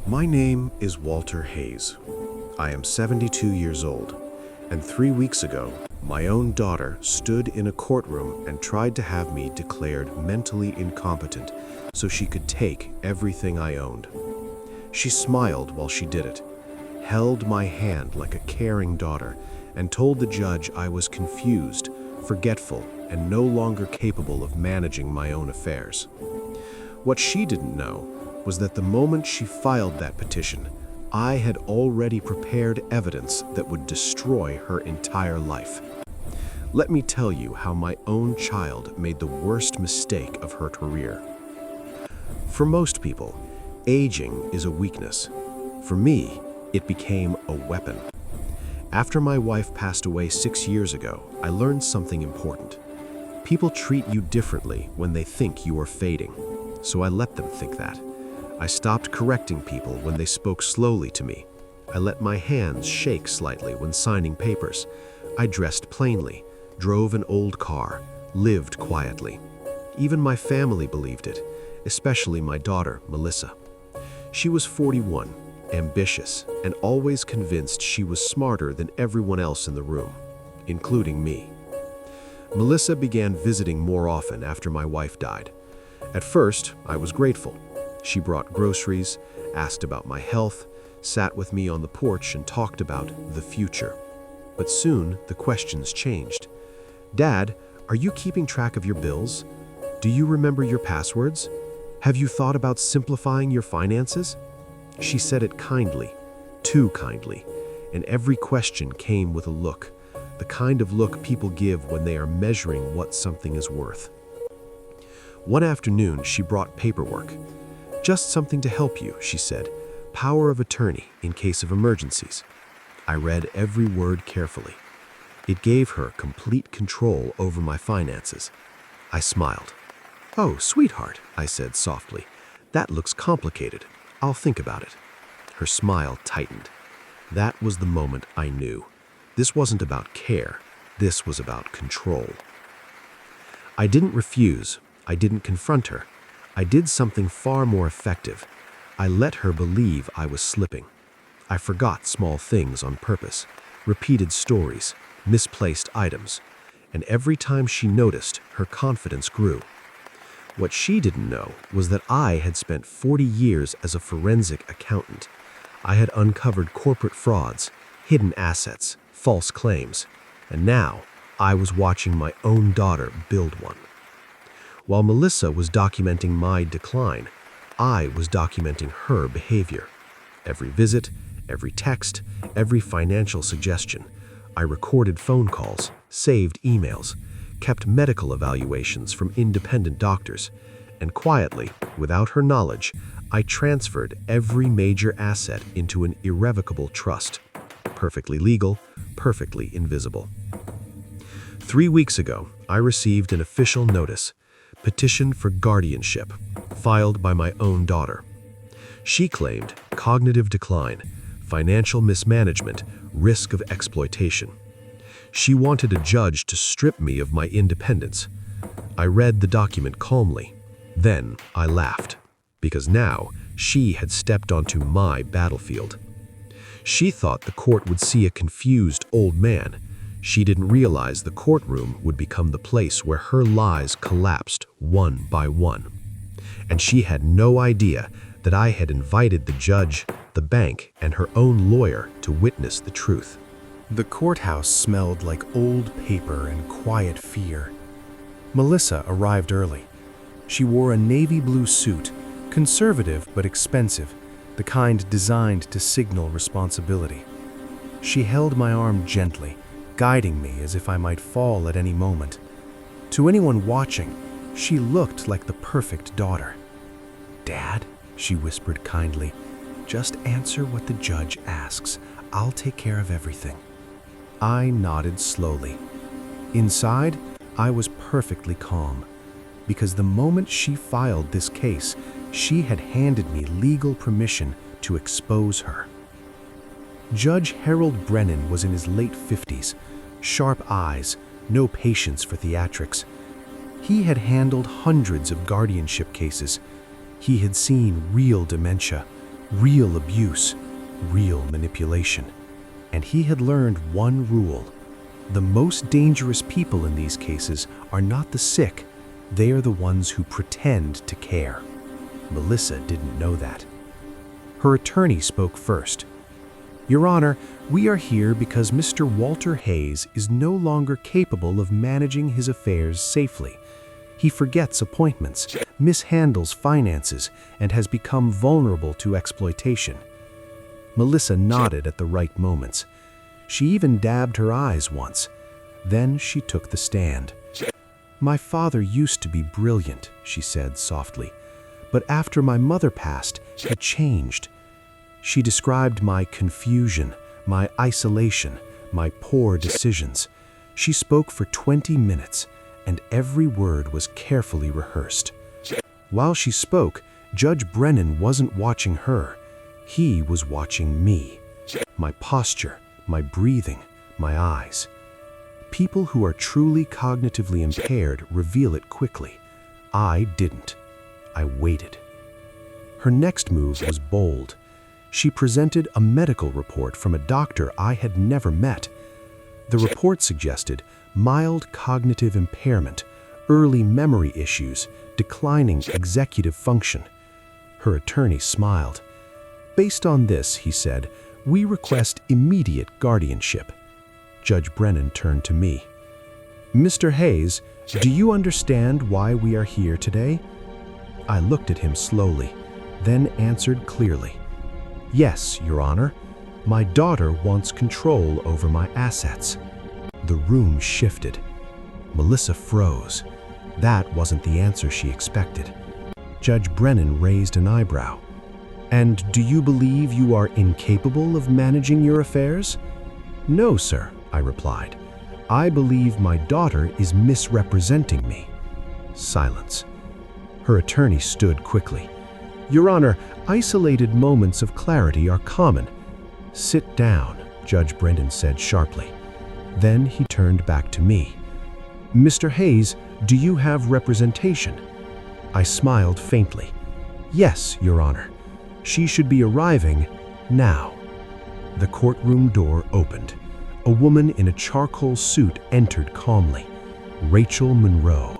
My name is Walter Hayes. I am 72 years old, and 3 weeks ago, my own daughter stood in a courtroom and tried to have me declared mentally incompetent so she could take everything I owned. She smiled while she did it, held my hand like a caring daughter, and told the judge I was confused, forgetful, and no longer capable of managing my own affairs. What she didn't know was that the moment she filed that petition, I had already prepared evidence that would destroy her entire life. Let me tell you how my own child made the worst mistake of her career. For most people, aging is a weakness. For me, it became a weapon. After my wife passed away 6 years ago, I learned something important. People treat you differently when they think you are fading, so I let them think that. I stopped correcting people when they spoke slowly to me. I let my hands shake slightly when signing papers. I dressed plainly, drove an old car, lived quietly. Even my family believed it, especially my daughter, Melissa. She was 41, ambitious, and always convinced she was smarter than everyone else in the room, including me. Melissa began visiting more often after my wife died. At first, I was grateful. She brought groceries, asked about my health, sat with me on the porch and talked about the future. But soon, the questions changed. Dad, are you keeping track of your bills? Do you remember your passwords? Have you thought about simplifying your finances? She said it kindly, too kindly, and every question came with a look, the kind of look people give when they are measuring what something is worth. One afternoon, she brought paperwork. Just something to help you, she said. Power of attorney in case of emergencies. I read every word carefully. It gave her complete control over my finances. I smiled. "Oh, sweetheart," I said softly. "That looks complicated. I'll think about it." Her smile tightened. That was the moment I knew. This wasn't about care. This was about control. I didn't refuse. I didn't confront her. I did something far more effective. I let her believe I was slipping. I forgot small things on purpose, repeated stories, misplaced items, and every time she noticed, her confidence grew. What she didn't know was that I had spent 40 years as a forensic accountant. I had uncovered corporate frauds, hidden assets, false claims, and now I was watching my own daughter build one. While Melissa was documenting my decline, I was documenting her behavior. Every visit, every text, every financial suggestion. I recorded phone calls, saved emails, kept medical evaluations from independent doctors, and quietly, without her knowledge, I transferred every major asset into an irrevocable trust. Perfectly legal, perfectly invisible. 3 weeks ago, I received an official notice. Petition for guardianship, filed by my own daughter. She claimed cognitive decline, financial mismanagement, risk of exploitation. She wanted a judge to strip me of my independence. I read the document calmly. Then I laughed, because now she had stepped onto my battlefield. She thought the court would see a confused old man. She didn't realize the courtroom would become the place where her lies collapsed one by one. And she had no idea that I had invited the judge, the bank, and her own lawyer to witness the truth. The courthouse smelled like old paper and quiet fear. Melissa arrived early. She wore a navy blue suit, conservative but expensive, the kind designed to signal responsibility. She held my arm gently, guiding me as if I might fall at any moment. To anyone watching, she looked like the perfect daughter. "Dad," she whispered kindly, "just answer what the judge asks. I'll take care of everything." I nodded slowly. Inside, I was perfectly calm, because the moment she filed this case, she had handed me legal permission to expose her. Judge Harold Brennan was in his late 50s, sharp eyes, no patience for theatrics. He had handled hundreds of guardianship cases. He had seen real dementia, Real abuse, real manipulation. And he had learned one rule. The most dangerous people in these cases are not the sick, they are the ones who pretend to care. Melissa didn't know that. Her attorney spoke first. Your Honor, we are here because Mr. Walter Hayes is no longer capable of managing his affairs safely. He forgets appointments, mishandles finances, and has become vulnerable to exploitation. Melissa nodded at the right moments. She even dabbed her eyes once. Then she took the stand. My father used to be brilliant, she said softly, but after my mother passed, he changed. She described my confusion, my isolation, my poor decisions. She spoke for 20 minutes, and every word was carefully rehearsed. While she spoke, Judge Brennan wasn't watching her. He was watching me. My posture, my breathing, my eyes. People who are truly cognitively impaired reveal it quickly. I didn't. I waited. Her next move was bold. She presented a medical report from a doctor I had never met. The report suggested mild cognitive impairment, early memory issues, declining executive function. Her attorney smiled. Based on this, he said, we request immediate guardianship. Judge Brennan turned to me. Mr. Hayes, do you understand why we are here today? I looked at him slowly, then answered clearly. Yes, Your Honor. My daughter wants control over my assets. The room shifted. Melissa froze. That wasn't the answer she expected. Judge Brennan raised an eyebrow. And do you believe you are incapable of managing your affairs? No, sir, I replied. I believe my daughter is misrepresenting me. Silence. Her attorney stood quickly. Your Honor, isolated moments of clarity are common. Sit down, Judge Brennan said sharply. Then he turned back to me. Mr. Hayes, do you have representation? I smiled faintly. Yes, Your Honor. She should be arriving now. The courtroom door opened. A woman in a charcoal suit entered calmly. Rachel Monroe,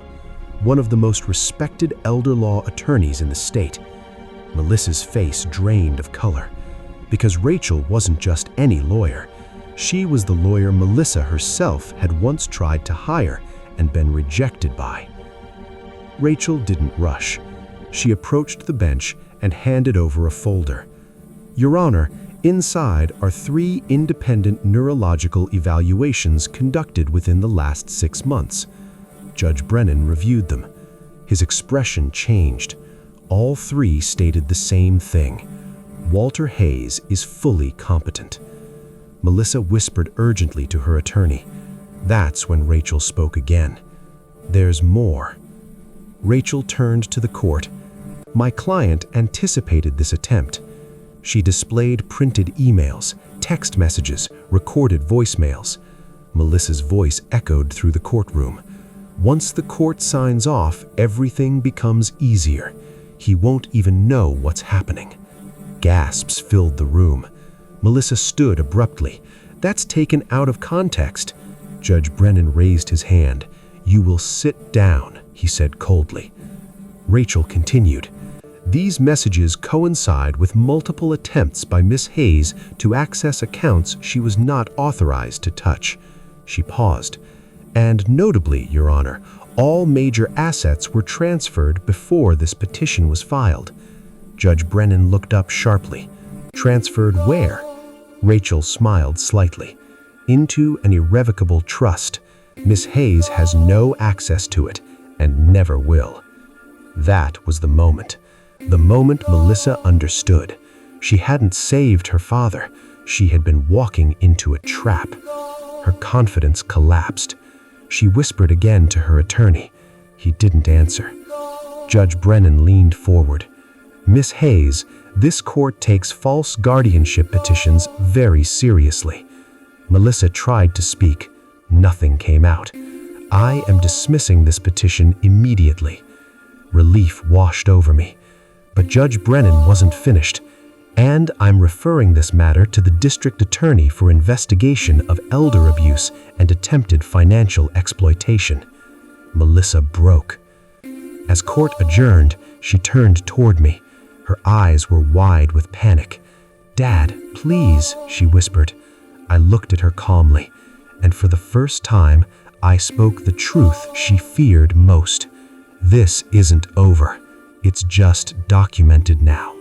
one of the most respected elder law attorneys in the state. Melissa's face drained of color. Because Rachel wasn't just any lawyer. She was the lawyer Melissa herself had once tried to hire and been rejected by. Rachel didn't rush. She approached the bench and handed over a folder. Your Honor, inside are 3 independent neurological evaluations conducted within the last 6 months. Judge Brennan reviewed them. His expression changed. All 3 stated the same thing. Walter Hayes is fully competent. Melissa whispered urgently to her attorney. That's when Rachel spoke again. There's more. Rachel turned to the court. My client anticipated this attempt. She displayed printed emails, text messages, recorded voicemails. Melissa's voice echoed through the courtroom. Once the court signs off, everything becomes easier. He won't even know what's happening. Gasps filled the room. Melissa stood abruptly. That's taken out of context. Judge Brennan raised his hand. You will sit down, he said coldly. Rachel continued. These messages coincide with multiple attempts by Miss Hayes to access accounts she was not authorized to touch. She paused. And notably, Your Honor, all major assets were transferred before this petition was filed. Judge Brennan looked up sharply. Transferred where? Rachel smiled slightly. Into an irrevocable trust. Miss Hayes has no access to it and never will. That was the moment. The moment Melissa understood. She hadn't saved her father. She had been walking into a trap. Her confidence collapsed. She whispered again to her attorney. He didn't answer. Judge Brennan leaned forward. Miss Hayes, this court takes false guardianship petitions very seriously. Melissa tried to speak. Nothing came out. I am dismissing this petition immediately. Relief washed over me. But Judge Brennan wasn't finished. And I'm referring this matter to the district attorney for investigation of elder abuse and attempted financial exploitation." Melissa broke. As court adjourned, she turned toward me. Her eyes were wide with panic. "Dad, please," she whispered. I looked at her calmly, and for the first time, I spoke the truth she feared most. "This isn't over. It's just documented now."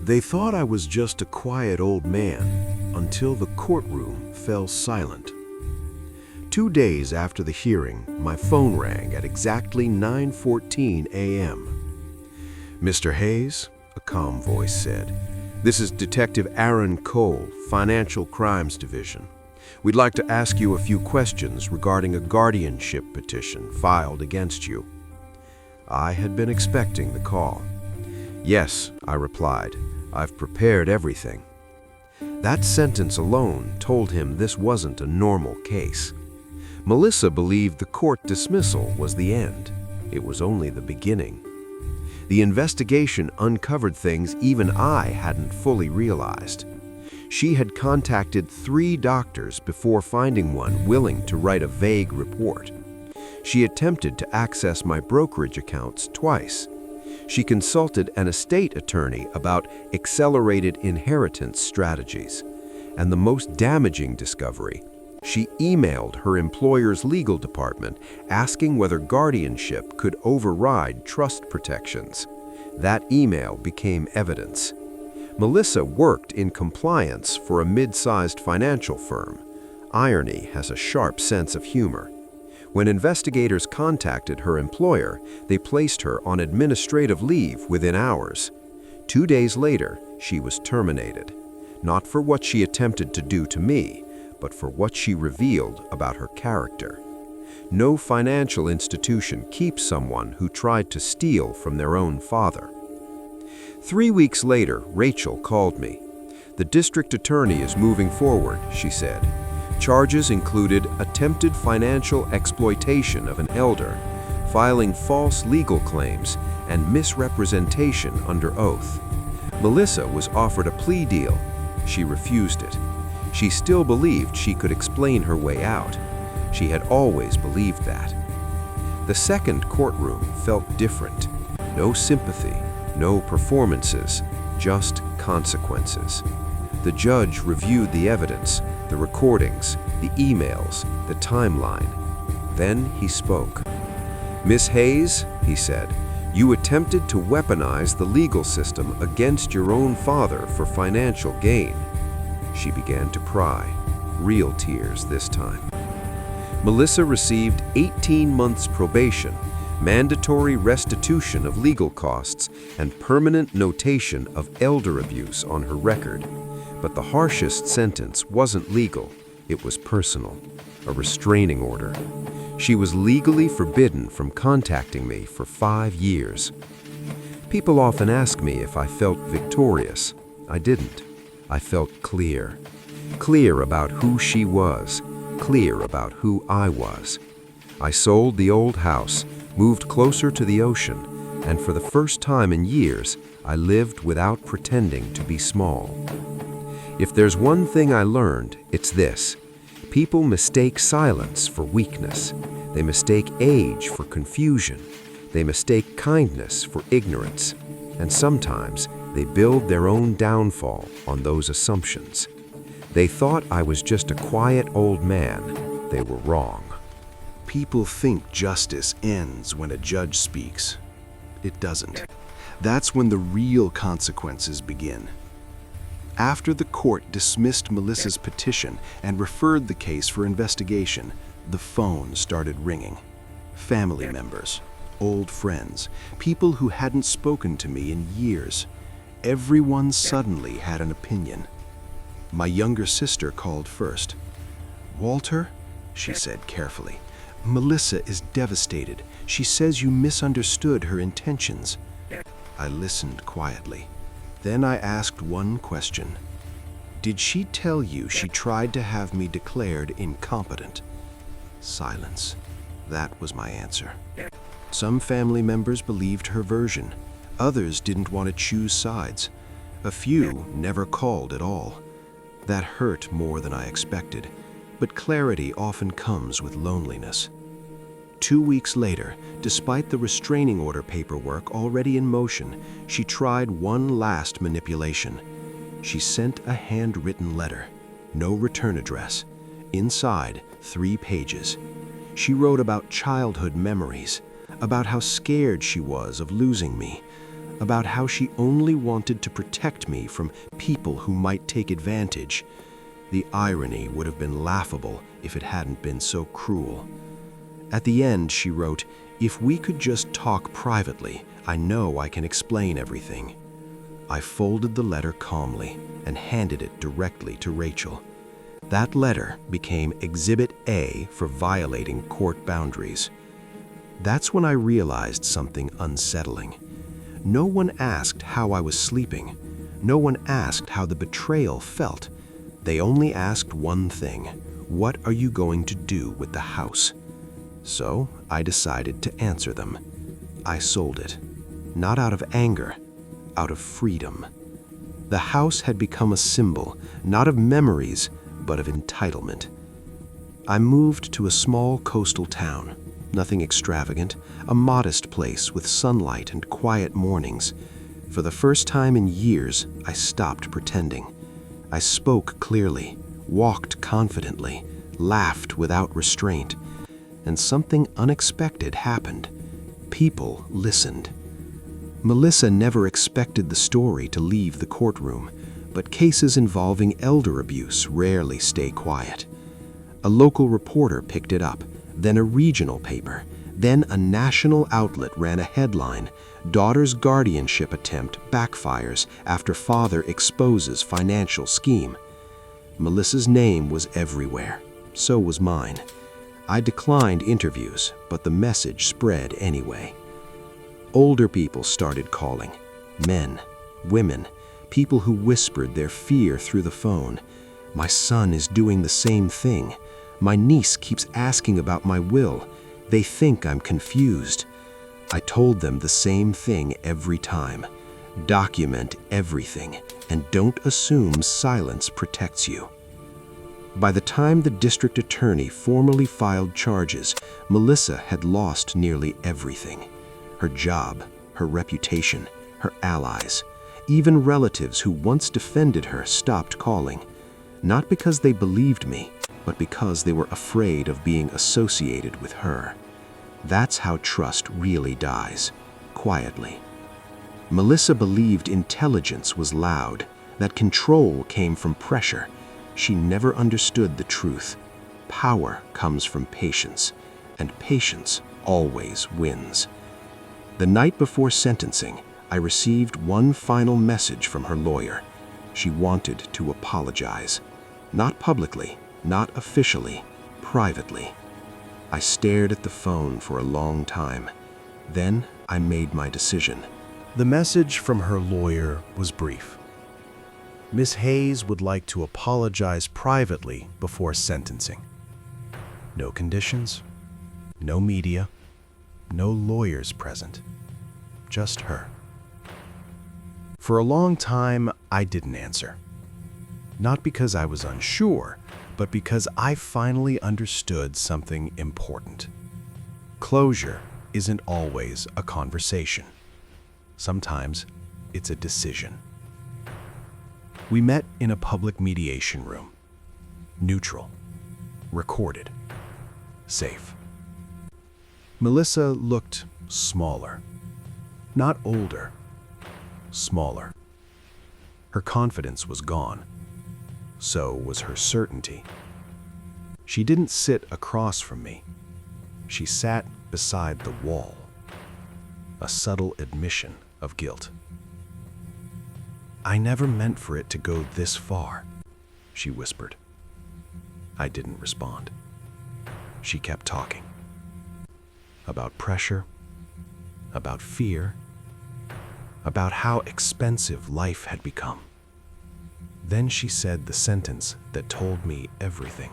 They thought I was just a quiet old man until the courtroom fell silent. 2 days after the hearing, my phone rang at exactly 9:14 a.m. "Mr. Hayes," a calm voice said, "this is Detective Aaron Cole, Financial Crimes Division. We'd like to ask you a few questions regarding a guardianship petition filed against you." I had been expecting the call. "Yes," I replied, "I've prepared everything." That sentence alone told him this wasn't a normal case. Melissa believed the court dismissal was the end. It was only the beginning. The investigation uncovered things even I hadn't fully realized. She had contacted 3 doctors before finding one willing to write a vague report. She attempted to access my brokerage accounts twice. She consulted an estate attorney about accelerated inheritance strategies. And the most damaging discovery, she emailed her employer's legal department asking whether guardianship could override trust protections. That email became evidence. Melissa worked in compliance for a mid-sized financial firm. Irony has a sharp sense of humor. When investigators contacted her employer, they placed her on administrative leave within hours. 2 days later, she was terminated. Not for what she attempted to do to me, but for what she revealed about her character. No financial institution keeps someone who tried to steal from their own father. 3 weeks later, Rachel called me. "The district attorney is moving forward," she said. Charges included attempted financial exploitation of an elder, filing false legal claims, and misrepresentation under oath. Melissa was offered a plea deal. She refused it. She still believed she could explain her way out. She had always believed that. The second courtroom felt different. No sympathy, no performances, just consequences. The judge reviewed the evidence, the recordings, the emails, the timeline. Then he spoke. "Miss Hayes," he said, "you attempted to weaponize the legal system against your own father for financial gain." She began to cry, real tears this time. Melissa received 18 months probation, mandatory restitution of legal costs, and permanent notation of elder abuse on her record. But the harshest sentence wasn't legal, it was personal, a restraining order. She was legally forbidden from contacting me for 5 years. People often ask me if I felt victorious. I didn't. I felt clear. Clear about who she was, clear about who I was. I sold the old house, moved closer to the ocean, and for the first time in years, I lived without pretending to be small. If there's one thing I learned, it's this. People mistake silence for weakness. They mistake age for confusion. They mistake kindness for ignorance. And sometimes they build their own downfall on those assumptions. They thought I was just a quiet old man. They were wrong. People think justice ends when a judge speaks. It doesn't. That's when the real consequences begin. After the court dismissed Melissa's petition and referred the case for investigation, the phone started ringing. Family members, old friends, people who hadn't spoken to me in years. Everyone suddenly had an opinion. My younger sister called first. "Walter," she said carefully, "Melissa is devastated. She says you misunderstood her intentions." I listened quietly. Then I asked one question. "Did she tell you she tried to have me declared incompetent?" Silence. That was my answer. Some family members believed her version. Others didn't want to choose sides. A few never called at all. That hurt more than I expected, but clarity often comes with loneliness. 2 weeks later, despite the restraining order paperwork already in motion, she tried one last manipulation. She sent a handwritten letter, no return address. Inside, 3 pages. She wrote about childhood memories, about how scared she was of losing me, about how she only wanted to protect me from people who might take advantage. The irony would have been laughable if it hadn't been so cruel. At the end, she wrote, "If we could just talk privately, I know I can explain everything." I folded the letter calmly and handed it directly to Rachel. That letter became Exhibit A for violating court boundaries. That's when I realized something unsettling. No one asked how I was sleeping. No one asked how the betrayal felt. They only asked one thing: what are you going to do with the house? So I decided to answer them. I sold it, not out of anger, out of freedom. The house had become a symbol, not of memories, but of entitlement. I moved to a small coastal town, nothing extravagant, a modest place with sunlight and quiet mornings. For the first time in years, I stopped pretending. I spoke clearly, walked confidently, laughed without restraint. And something unexpected happened. People listened. Melissa never expected the story to leave the courtroom, but cases involving elder abuse rarely stay quiet. A local reporter picked it up, then a regional paper, then a national outlet ran a headline: "Daughter's guardianship attempt backfires after father exposes financial scheme." Melissa's name was everywhere. So was mine. I declined interviews, but the message spread anyway. Older people started calling. Men, women, people who whispered their fear through the phone. "My son is doing the same thing. My niece keeps asking about my will. They think I'm confused." I told them the same thing every time. Document everything, and don't assume silence protects you. By the time the district attorney formally filed charges, Melissa had lost nearly everything. Her job, her reputation, her allies. Even relatives who once defended her stopped calling. Not because they believed me, but because they were afraid of being associated with her. That's how trust really dies, quietly. Melissa believed intelligence was loud, that control came from pressure. She never understood the truth. Power comes from patience, and patience always wins. The night before sentencing, I received one final message from her lawyer. She wanted to apologize. Not publicly, not officially, privately. I stared at the phone for a long time. Then I made my decision. The message from her lawyer was brief. Miss Hayes would like to apologize privately before sentencing. No conditions, no media, no lawyers present, just her. For a long time, I didn't answer. Not because I was unsure, but because I finally understood something important. Closure isn't always a conversation. Sometimes it's a decision. We met in a public mediation room. Neutral, recorded, safe. Melissa looked smaller. Not older, smaller. Her confidence was gone. So was her certainty. She didn't sit across from me. She sat beside the wall. A subtle admission of guilt. "I never meant for it to go this far," she whispered. I didn't respond. She kept talking. About pressure, about fear, about how expensive life had become. Then she said the sentence that told me everything.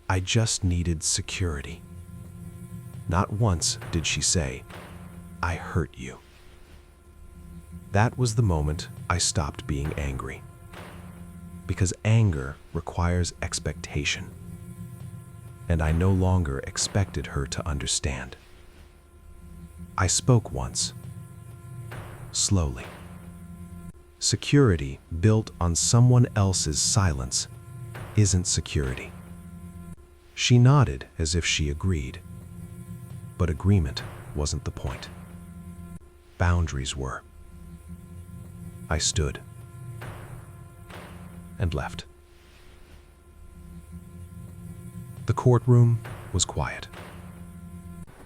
I just needed security. Not once did she say, "I hurt you." That was the moment I stopped being angry. Because anger requires expectation. And I no longer expected her to understand. I spoke once, slowly. Security built on someone else's silence isn't security. She nodded as if she agreed. But agreement wasn't the point. Boundaries were. I stood and left. The courtroom was quiet.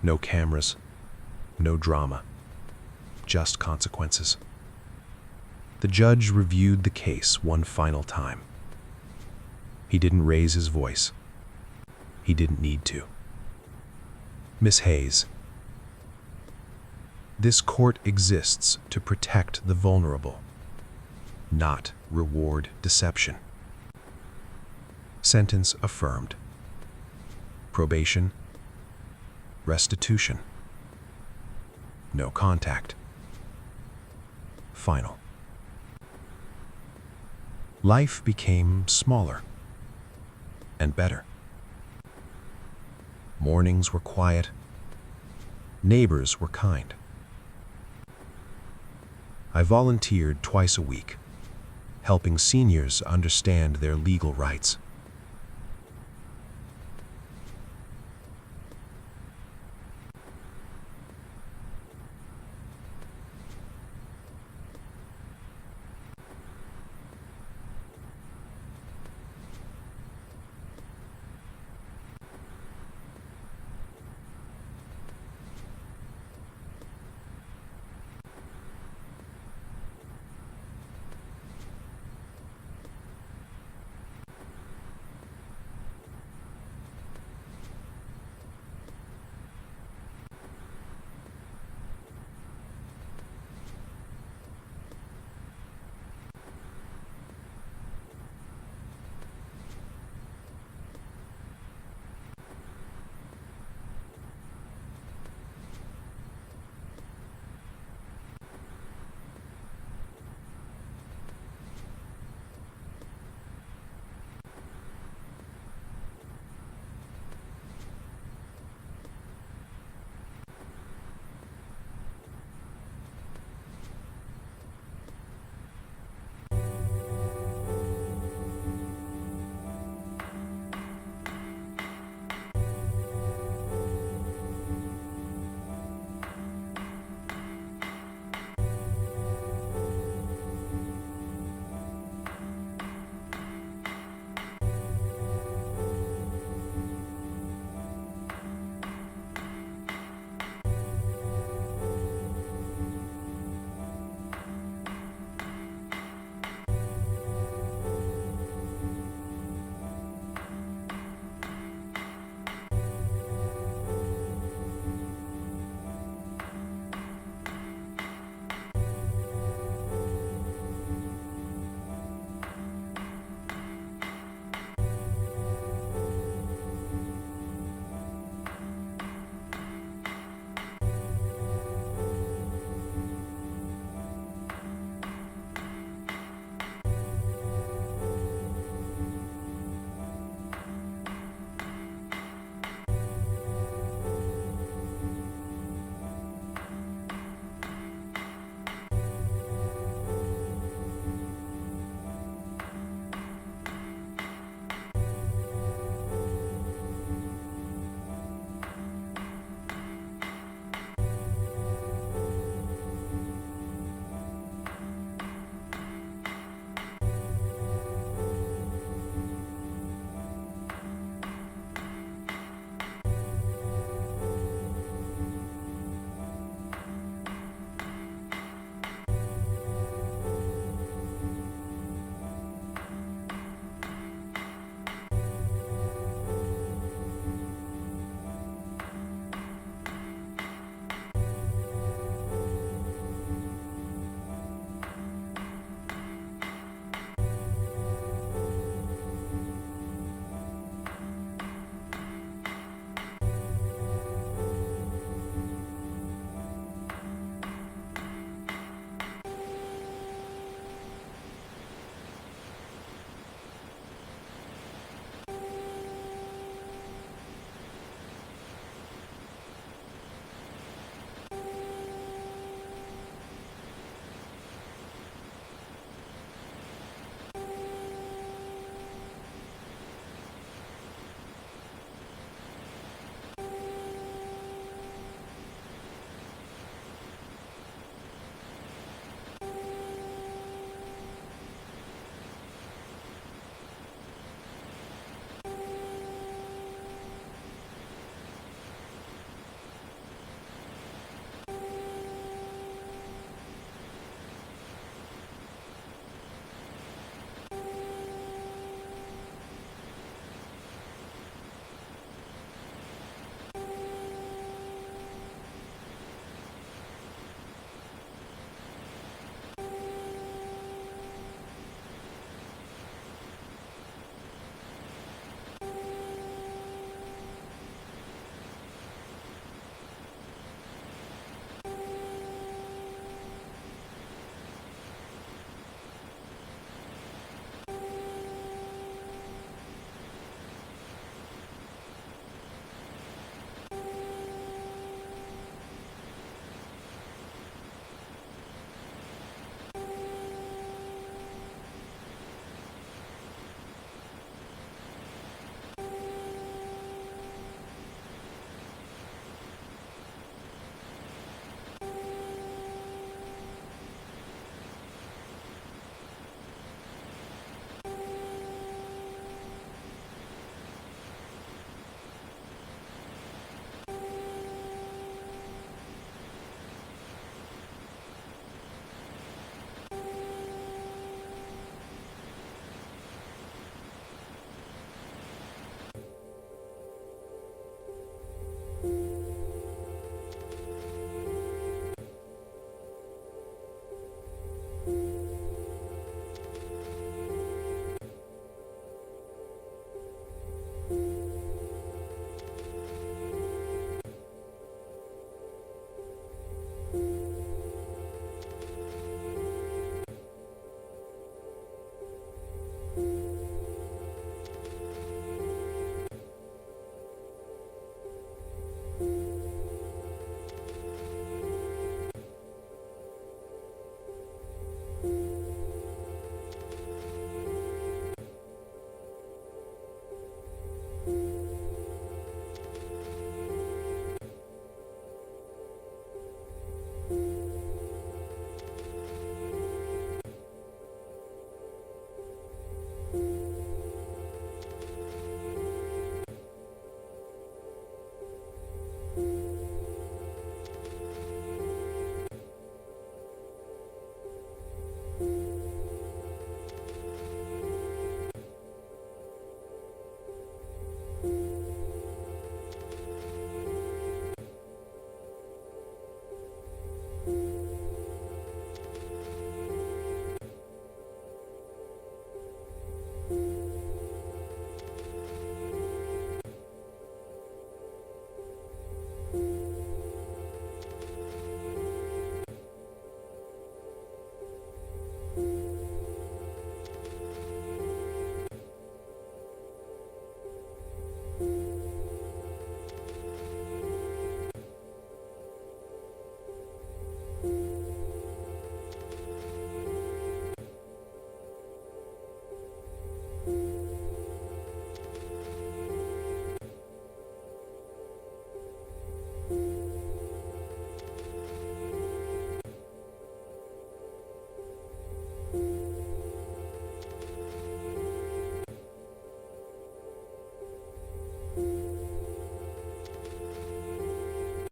No cameras, no drama, just consequences. The judge reviewed the case one final time. He didn't raise his voice. He didn't need to. Miss Hayes, this court exists to protect the vulnerable, not reward deception. Sentence affirmed. Probation, restitution. No contact. Final. Life became smaller and better. Mornings were quiet. Neighbors were kind. I volunteered twice a week, helping seniors understand their legal rights.